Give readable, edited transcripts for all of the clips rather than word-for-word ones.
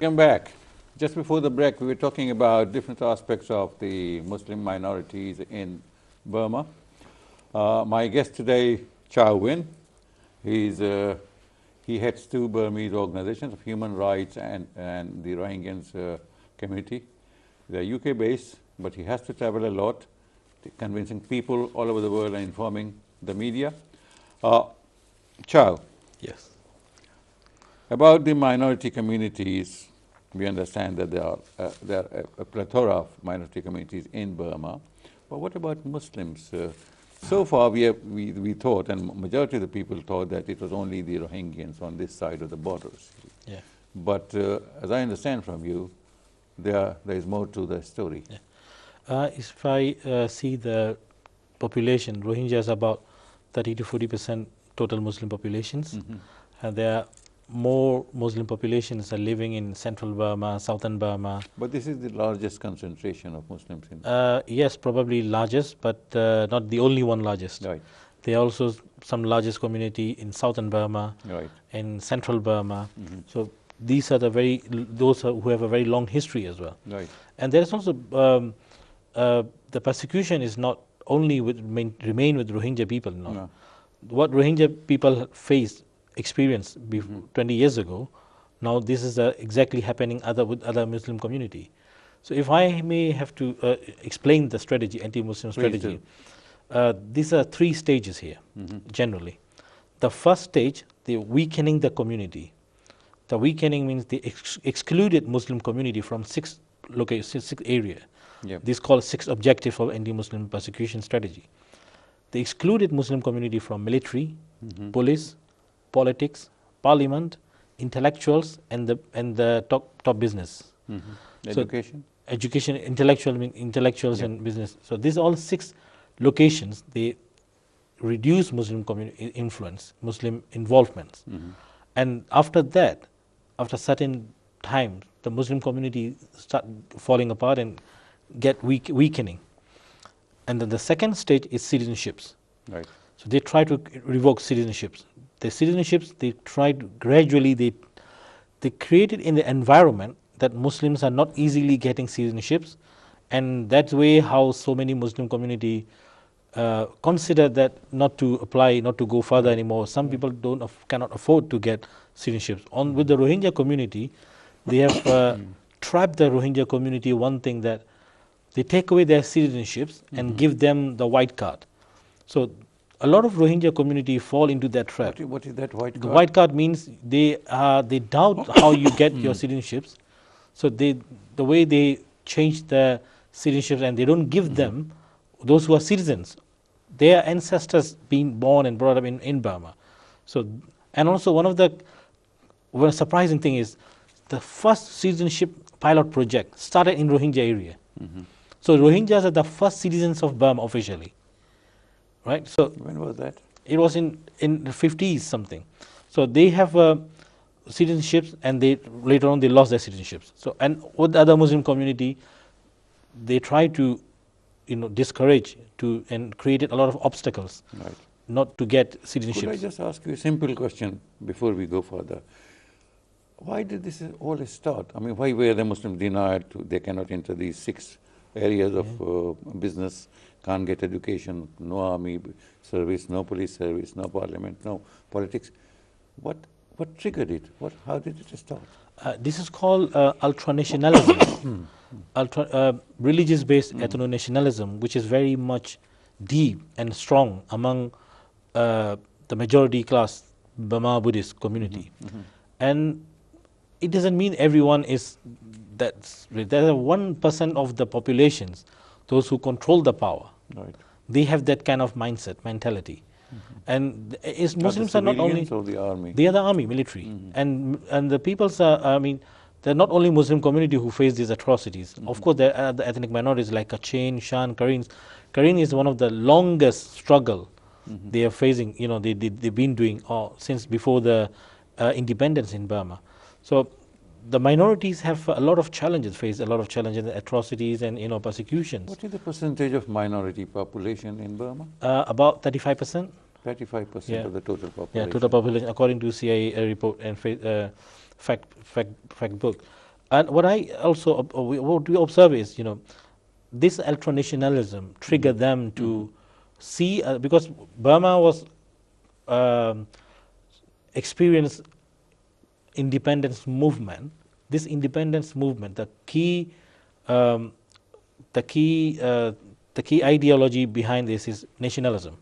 Welcome back. Just before the break, we were talking about different aspects of the Muslim minorities in Burma. My guest today, Chow Win, he heads two Burmese organizations of human rights and the Rohingyans community. They're UK-based, but he has to travel a lot, convincing people all over the world and informing the media. Chow. Yes. About the minority communities, we understand that there are a plethora of minority communities in Burma. But what about Muslims? So far, we thought, and majority of the people thought, that it was only the Rohingyans on this side of the borders. Yeah. But as I understand from you, there is more to the story. Yeah. If I see the population, Rohingya is about 30 to 40% total Muslim populations. Mm-hmm. And there are more Muslim populations are living in central Burma, southern Burma. But this is the largest concentration of Muslims in Yes, probably largest, but not the only one largest. Right. There are also some largest community in southern Burma, Right. in central Burma. Mm-hmm. So these are those who have a very long history as well. Right. And there is also the persecution is not only remain with Rohingya people. No. What Rohingya people experienced 20 years ago, now this is exactly happening with other Muslim community. So if I may have to explain the strategy, anti-Muslim strategy, these are three stages here, generally. The first stage, the weakening the community. The weakening means the excluded Muslim community from six area. Yep. This is called 6 objectives of anti-Muslim persecution strategy. The excluded Muslim community from military, police, politics, parliament, intellectuals, and the top business. Education? So, education, intellectuals Yep. and business. So these all 6 locations, they reduce Muslim community influence, Muslim involvement. And after that, after certain time, the Muslim community start falling apart and get weakening. And then the second stage is citizenships. Right. So they try to revoke citizenships. The citizenships, they tried gradually, they created in the environment that Muslims are not easily getting citizenships, and that's way how so many Muslim community consider that not to apply, not to go further anymore. Some people cannot afford to get citizenships. With the Rohingya community, they have trapped the Rohingya community. One thing that they take away their citizenships and give them the white card. So a lot of Rohingya community fall into that trap. What is that white card? The white card means they doubt how you get your citizenships. So the way they change the citizenships, and they don't give them those who are citizens, their ancestors being born and brought up in Burma. So, and also one of the surprising thing is the first citizenship pilot project started in Rohingya area. So Rohingyas are the first citizens of Burma officially, right? So when was that? It was in the 50s something. So they have citizenships, and later on they lost their citizenships. So, and with the other Muslim community, they try to discourage and created a lot of obstacles, Right. not to get citizenships. Could I just ask you a simple question before we go further? Why did this all start? I mean, why were the Muslims denied they cannot enter these 6 areas of business, can't get education, no army service, no police service, no parliament, no politics? What triggered it? How did it start? This is called ultranationalism, religious-based ethno-nationalism, which is very much deep and strong among the majority class Burma Buddhist community. And it doesn't mean everyone is that. There are 1% of the populations, those who control the power. Right. They have that kind of mentality. And Muslims are not only or the army? They are the army, military, and the peoples are. I mean, they're not only Muslim community who face these atrocities. Of course, there are the ethnic minorities like Kachin, Shan, Karens. Karen is one of the longest struggle they are facing. They've been doing since before the independence in Burma. So the minorities have a lot of challenges, face a lot of challenges, atrocities, and persecutions. What is the percentage of minority population in Burma? About 35%. 35% of the total population. Yeah, total population, according to CIA report and fact book. And what I also what we observe is, this ultranationalism triggered them to see, because Burma was um, experienced independence movement. This independence movement, um, the key, the key ideology behind this is nationalism,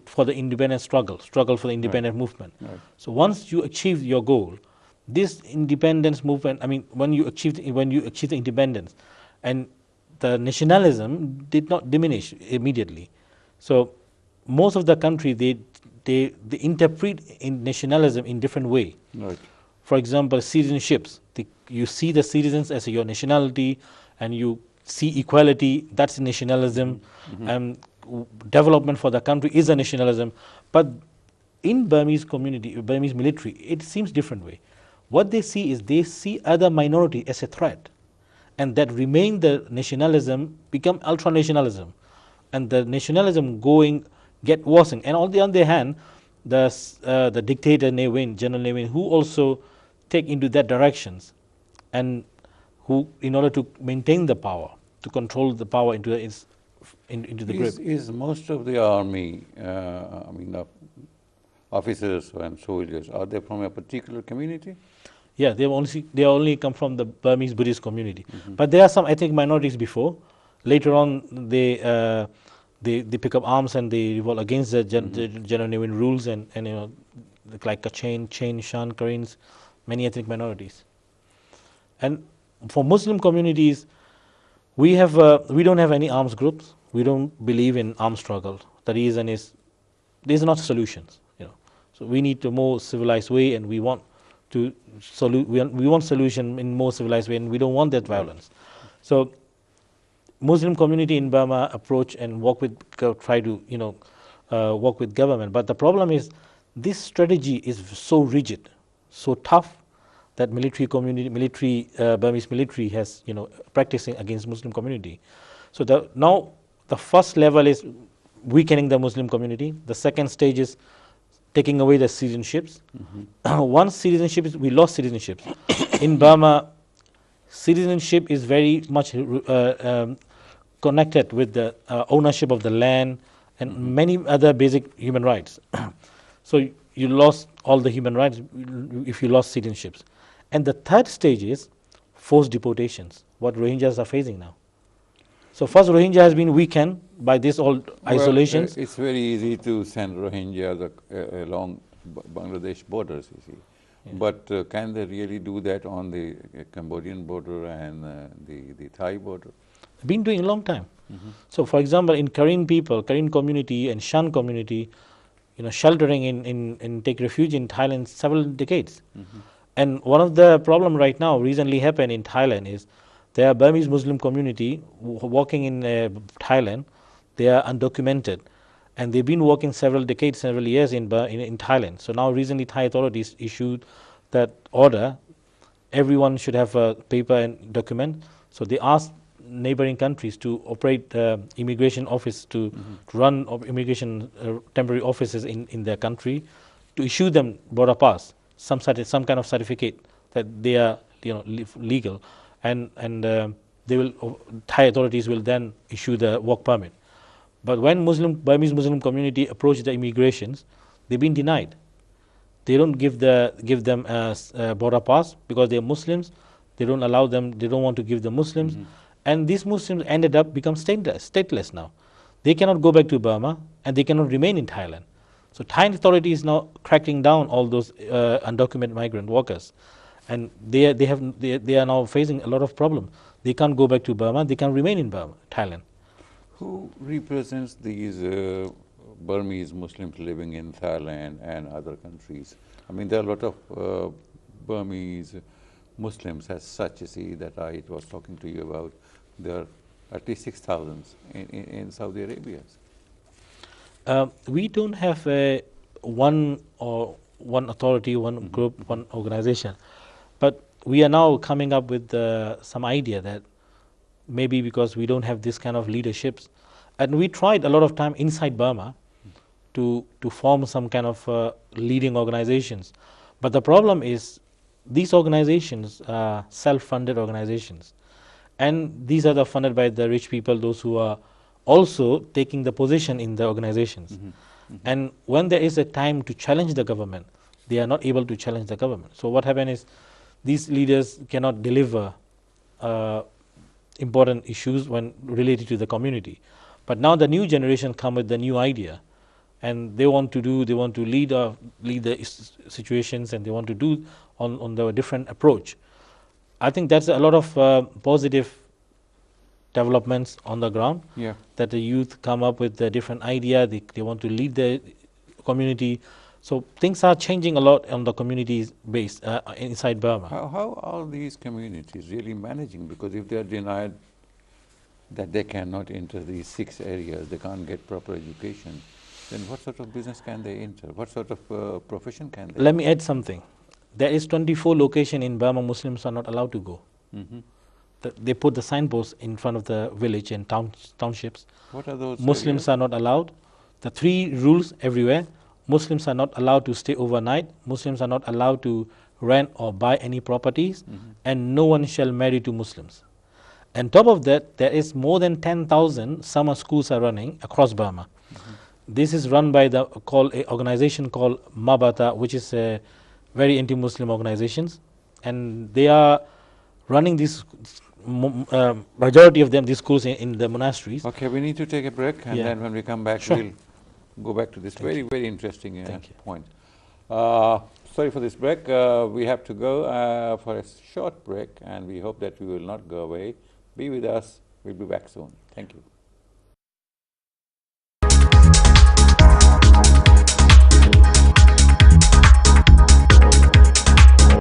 for the independence struggle for the independent movement. Right. So once you achieve your goal, this independence movement, I mean, when you achieve the independence, and the nationalism did not diminish immediately. So most of the country, they interpret in nationalism in different way. Right. For example, citizenships. You see the citizens as your nationality, and you see equality. That's nationalism. And development for the country is a nationalism. But in Burmese community, Burmese military, it seems different way. What they see is they see other minority as a threat, and that remain the nationalism become ultra nationalism, and the nationalism get worsened. And on the other hand, the dictator General Ne Win, who also take into that directions, and who, in order to maintain the power, to control the power into the grip. Is most of the army, I mean, officers and soldiers, are they from a particular community? Yeah, they only come from the Burmese Buddhist community. But there are some ethnic minorities before. Later on, they pick up arms and they revolt against the General Ne Win rules, and like Kachin, Shan, Karins, many ethnic minorities. And for Muslim communities, we don't have any arms groups. We don't believe in armed struggle. The reason is these are not solutions. So we need a more civilized way, and we want solution in more civilized way, and we don't want that violence. So Muslim community in Burma approach and try to work with government. But the problem is this strategy is so rigid, so tough, that Burmese military has practicing against Muslim community. So now the first level is weakening the Muslim community. The second stage is taking away the citizenships. Once we lost citizenships. In Burma, citizenship is very much connected with the ownership of the land and many other basic human rights. So you lost all the human rights if you lost citizenships. And the third stage is forced deportations, what Rohingyas are facing now. So first, Rohingya has been weakened by this all isolations. It's very easy to send Rohingyas along Bangladesh borders, you see. Yeah. But can they really do that on the Cambodian border and the Thai border? Been doing a long time. So for example, in Karen community and Shan community, sheltering in take refuge in Thailand several decades. And one of the problem right now recently happened in Thailand is there are Burmese Muslim community working in Thailand. They are undocumented, and they've been working several decades, several years in Thailand. So now recently Thai authorities issued that order. Everyone should have a paper and document. So they asked neighboring countries to operate immigration office to run immigration temporary offices in their country, to issue them border pass, some kind of certificate that they are legal, and Thai authorities will then issue the work permit. But when Burmese Muslim community approach the immigrations, they've been denied. They don't give them a border pass because they are Muslims. They don't allow them. They don't want to give the Muslims, and these Muslims ended up become stateless now. They cannot go back to Burma, and they cannot remain in Thailand. So Thai authorities is now cracking down all those undocumented migrant workers, and they are now facing a lot of problems. They can't go back to Burma. They can remain in Burma, Thailand. Who represents these Burmese Muslims living in Thailand and other countries? I mean, there are a lot of Burmese Muslims as such, you see, that I was talking to you about. There are at least 6,000 in Saudi Arabia. We don't have one authority, one group, one organization, but we are now coming up with some idea that maybe because we don't have this kind of leaderships, and we tried a lot of time inside Burma to form some kind of leading organizations, but the problem is these organizations are self-funded organizations, and these are funded by the rich people, those who are also taking the position in the organizations. And when there is a time to challenge the government, they are not able to challenge the government. So what happens is these leaders cannot deliver important issues when related to the community. But now the new generation come with the new idea, and they want to lead the situations, and they want to do on the different approach. I think that's a lot of positive developments on the ground. Yeah. That the youth come up with a different idea. They want to lead the community. So things are changing a lot on the community base inside Burma. How are these communities really managing? Because if they are denied that they cannot enter these 6 areas, they can't get proper education, then what sort of business can they enter? What sort of profession can they? Let me add something. There is 24 locations in Burma Muslims are not allowed to go. They put the signposts in front of the village and townships. What are those Muslims areas? are not allowed. The 3 rules everywhere. Muslims are not allowed to stay overnight. Muslims are not allowed to rent or buy any properties. And no one shall marry to Muslims. On top of that, there is more than 10,000 summer schools are running across Burma. This is run by the organization called Mabata, which is a very anti-Muslim organizations, and they are running this majority of them, these schools in the monasteries. Okay, we need to take a break, and Yeah. then when we come back, Sure. we'll go back to this very interesting Thank you. point. Sorry for this break. We have to go for a short break, and we hope that we will not go away. Be with us. We'll be back soon. Thank you.